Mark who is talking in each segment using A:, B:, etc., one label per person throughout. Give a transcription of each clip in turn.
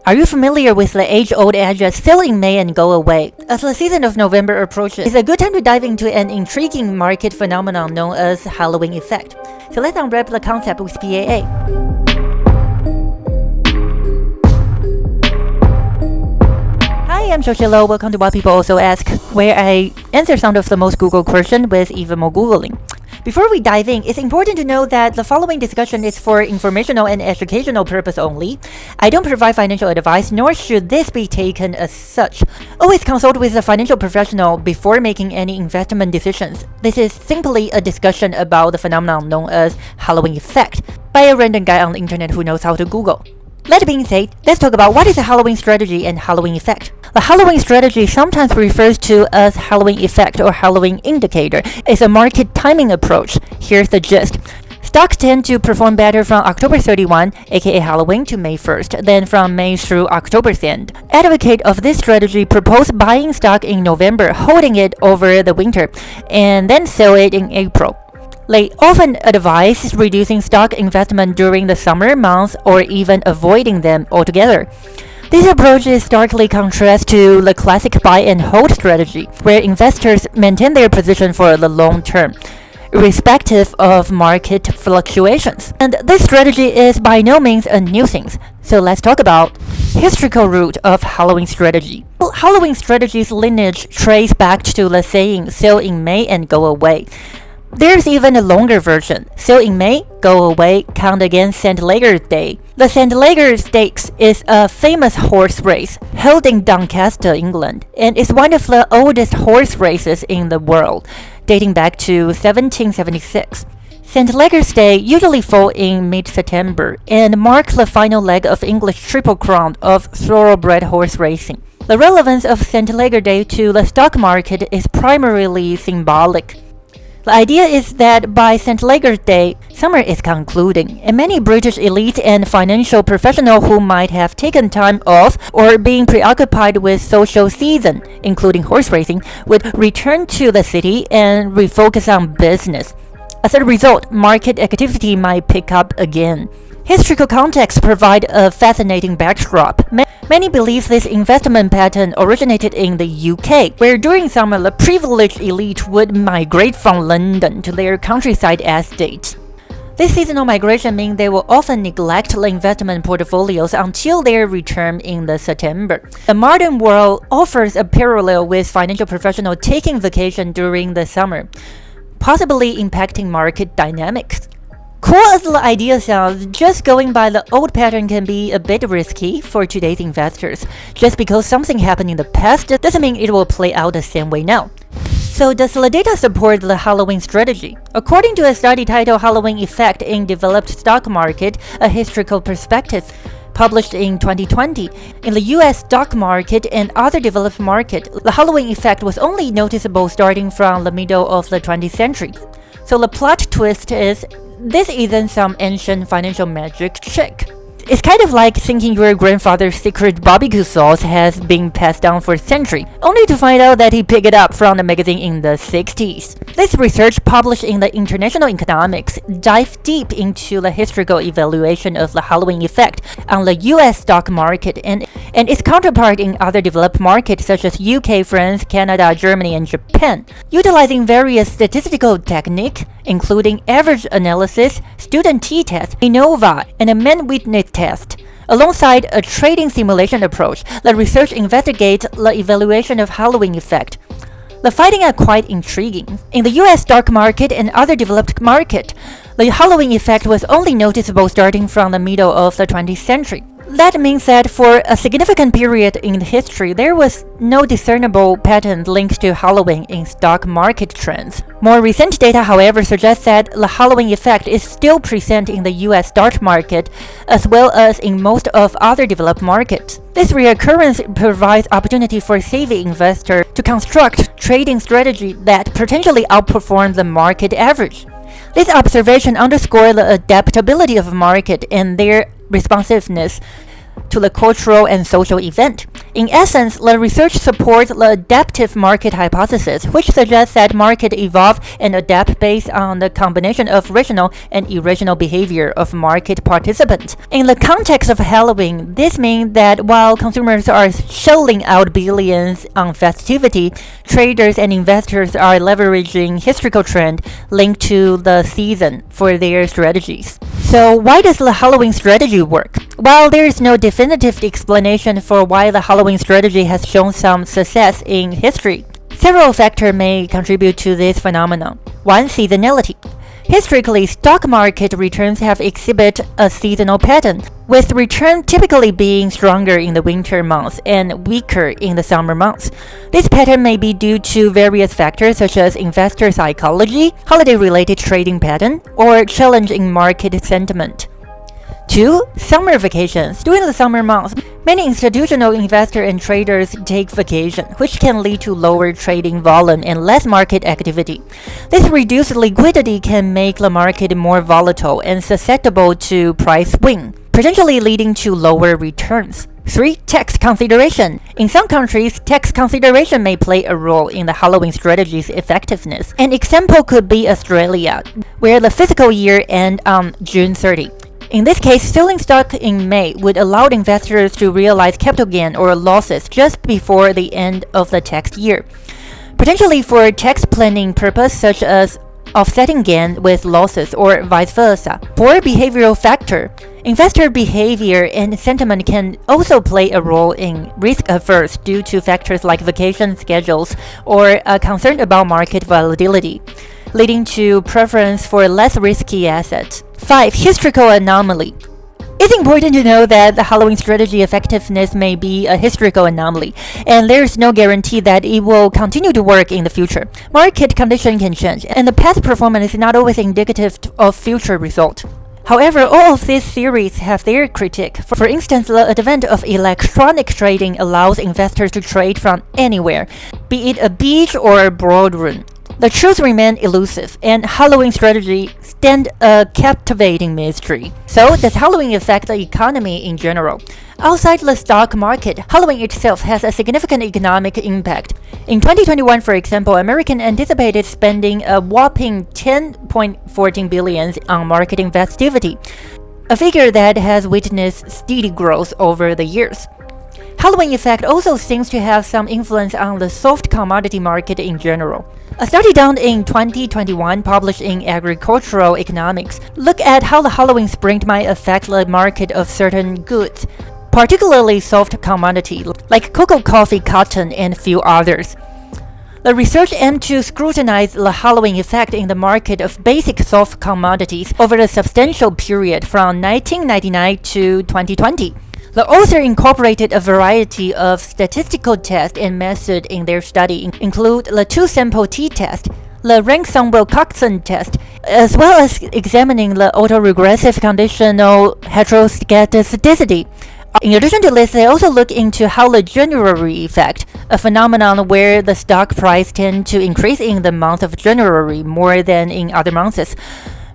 A: Are you familiar with the age-old adage, sell in May and go away? As the season of November approaches, it's a good time to dive into an intriguing market phenomenon known as Halloween effect. So let's unwrap the concept with PAA. Hi, I'm Xochitl. Welcome to What People Also Ask, where I answer some of the most Googled questions with even more Googling. Before we dive in, it's important to know that the following discussion is for informational and educational purpose only. I don't provide financial advice, nor should this be taken as such. Always consult with a financial professional before making any investment decisions. This is simply a discussion about the phenomenon known as Halloween effect by a random guy on the internet who knows how to Google. That being said, let's talk about what is a Halloween strategy and Halloween effect. The Halloween strategy, sometimes refers to as Halloween effect or Halloween indicator, is a market timing approach. Here's the gist. Stocks tend to perform better from October 31, aka Halloween, to May 1st, than from May through October's end. Advocates of this strategy propose buying stock in November, holding it over the winter, and then sell it in April. They often advise reducing stock investment during the summer months or even avoiding them altogether. This approach is starkly contrast to the classic buy and hold strategy, where investors maintain their position for the long term, irrespective of market fluctuations. And this strategy is by no means a new thing. So let's talk about historical root of Halloween strategy. Halloween strategy's lineage traces back to the saying, sell in May and go away. There's even a longer version. Sell in May, go away, count again St. Leger's Day. The St. Leger's Stakes is a famous horse race held in Doncaster, England, and is one of the oldest horse races in the world, dating back to 1776. St. Leger's Day usually falls in mid-September and marks the final leg of English Triple Crown of thoroughbred horse racing. The relevance of St. Leger's Day to the stock market is primarily symbolic. The idea is that by St. Leger's Day, summer is concluding, and many British elites and financial professionals who might have taken time off or being preoccupied with social season, including horse racing, would return to the city and refocus on business. As a result, market activity might pick up again. Historical context provide a fascinating backdrop. Many believe this investment pattern originated in the UK, where during summer the privileged elite would migrate from London to their countryside estates. This seasonal migration means they will often neglect the investment portfolios until their return in the September. The modern world offers a parallel with financial professionals taking vacation during the summer, possibly impacting market dynamics. Cool as the idea sounds, just going by the old pattern can be a bit risky for today's investors. Just because something happened in the past doesn't mean it will play out the same way now. So does the data support the Halloween strategy? According to a study titled Halloween Effect in Developed Stock Market, a Historical Perspective, published in 2020, in the US stock market and other developed markets, the Halloween effect was only noticeable starting from the middle of the 20th century. So the plot twist is, this isn't some ancient financial magic trick. It's kind of like thinking your grandfather's secret barbecue sauce has been passed down for centuries, only to find out that he picked it up from the magazine in the 60s. This research, published in the International Economics, dives deep into the historical evaluation of the Halloween effect on the US stock market and its counterpart in other developed markets such as UK, France, Canada, Germany, and Japan, utilizing various statistical techniques, including average analysis, student t-test, ANOVA, and a man-witness test. Alongside a trading simulation approach, the research investigates the evaluation of Halloween effect. The findings are quite intriguing. In the US stock market and other developed markets, the Halloween effect was only noticeable starting from the middle of the 20th century. That means that for a significant period in history, there was no discernible pattern linked to Halloween in stock market trends. More recent data, however, suggests that the Halloween effect is still present in the US stock market as well as in most of other developed markets. This reoccurrence provides opportunity for savvy investors to construct trading strategy that potentially outperform the market average. This observation underscores the adaptability of the market and their responsiveness to the cultural and social event. In essence, the research supports the adaptive market hypothesis, which suggests that markets evolve and adapt based on the combination of rational and irrational behavior of market participants. In the context of Halloween, this means that while consumers are shelling out billions on festivity, traders and investors are leveraging historical trend linked to the season for their strategies. So why does the Halloween strategy work? While there is no definitive explanation for why the Halloween strategy has shown some success in history, several factors may contribute to this phenomenon. 1. Seasonality. Historically, stock market returns have exhibited a seasonal pattern, with return typically being stronger in the winter months and weaker in the summer months. This pattern may be due to various factors such as investor psychology, holiday-related trading pattern, or challenge in market sentiment. 2. Summer vacations. During the summer months, many institutional investors and traders take vacation, which can lead to lower trading volume and less market activity. This reduced liquidity can make the market more volatile and susceptible to price swing, potentially leading to lower returns. 3. Tax consideration. In some countries, tax consideration may play a role in the Halloween strategy's effectiveness. An example could be Australia, where the fiscal year ends on June 30. In this case, selling stock in May would allow investors to realize capital gain or losses just before the end of the tax year, potentially for tax planning purposes such as offsetting gain with losses or vice versa. 4. Behavioral factor. Investor behavior and sentiment can also play a role in risk averse due to factors like vacation schedules or a concern about market volatility, leading to preference for less risky assets. 5. Historical anomaly. It's important to know that the Halloween strategy effectiveness may be a historical anomaly, and there is no guarantee that it will continue to work in the future. Market conditions can change, and the past performance is not always indicative of future results. However, all of these theories have their critique. For instance, the advent of electronic trading allows investors to trade from anywhere, be it a beach or a boardroom. The truth remains elusive, and Halloween strategy stand a captivating mystery. So, does Halloween affect the economy in general? Outside the stock market, Halloween itself has a significant economic impact. In 2021, for example, Americans anticipated spending a whopping $10.14 billion on marketing festivity, a figure that has witnessed steady growth over the years. Halloween effect also seems to have some influence on the soft commodity market in general. A study done in 2021 published in Agricultural Economics looked at how the Halloween spring might affect the market of certain goods, particularly soft commodities like cocoa, coffee, cotton, and a few others. The research aimed to scrutinize the Halloween effect in the market of basic soft commodities over a substantial period from 1999 to 2020. The author incorporated a variety of statistical tests and methods in their study, include the two-sample t-test, the Rank-Wilcoxon test, as well as examining the autoregressive conditional heteroscedasticity. In addition to this, they also look into how the January effect, a phenomenon where the stock price tends to increase in the month of January more than in other months,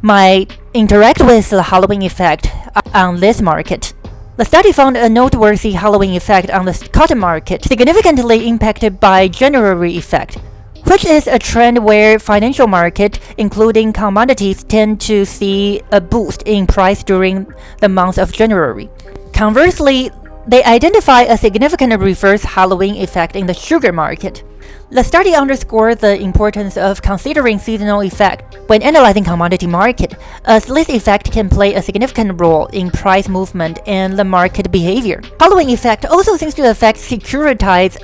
A: might interact with the Halloween effect on this market. The study found a noteworthy Halloween effect on the cotton market, significantly impacted by January effect, which is a trend where financial market, including commodities, tend to see a boost in price during the month of January. Conversely, they identify a significant reverse Halloween effect in the sugar market. The study underscored the importance of considering seasonal effect when analyzing commodity market, as this effect can play a significant role in price movement and the market behavior. Halloween effect also seems to affect securitized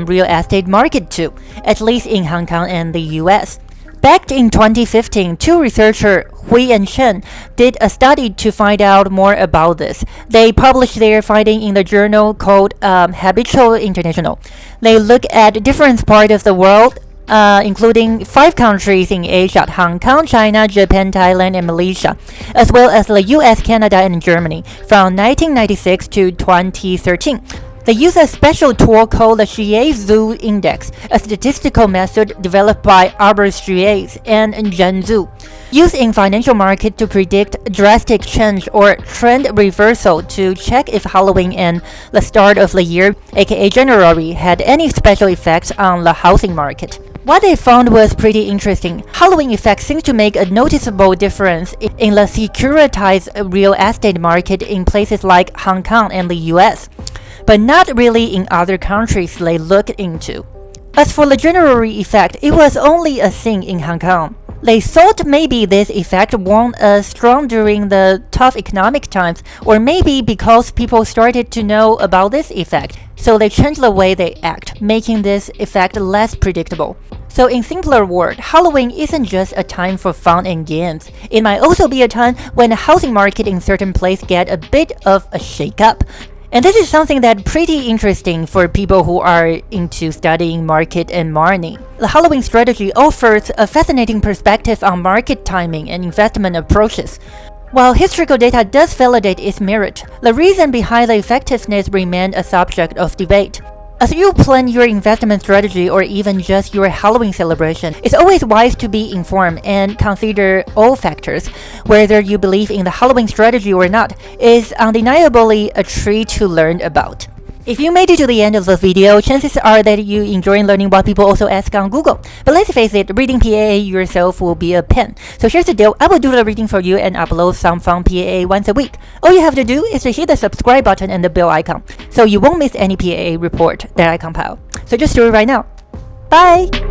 A: real estate market too, at least in Hong Kong and the US. Back in 2015, two researchers, Hui and Chen, did a study to find out more about this. They published their finding in the journal called Habitual International. They look at different parts of the world, including 5 countries in Asia: Hong Kong, China, Japan, Thailand, and Malaysia, as well as the US, Canada, and Germany, from 1996 to 2013. They use a special tool called the Xie-Zhu Index, a statistical method developed by Albert Xie and Zhen Zhu, used in financial market to predict drastic change or trend reversal to check if Halloween and the start of the year, aka January, had any special effects on the housing market. What they found was pretty interesting. Halloween effect seems to make a noticeable difference in the securitized real estate market in places like Hong Kong and the US, but not really in other countries they looked into. As for the January effect, it was only a thing in Hong Kong. They thought maybe this effect wasn't as strong during the tough economic times, or maybe because people started to know about this effect, so they changed the way they act, making this effect less predictable. So in simpler words, Halloween isn't just a time for fun and games. It might also be a time when the housing market in certain places get a bit of a shake-up. And this is something that's pretty interesting for people who are into studying market and money. The Halloween strategy offers a fascinating perspective on market timing and investment approaches. While historical data does validate its merit, the reason behind the effectiveness remains a subject of debate. As you plan your investment strategy or even just your Halloween celebration, it's always wise to be informed and consider all factors. Whether you believe in the Halloween strategy or not is undeniably a treat to learn about. If you made it to the end of the video, chances are that you enjoy learning what people also ask on Google. But let's face it, reading PAA yourself will be a pain. So here's the deal, I will do the reading for you and upload some fun PAA once a week. All you have to do is to hit the subscribe button and the bell icon, so you won't miss any PAA report that I compile. So just do it right now. Bye!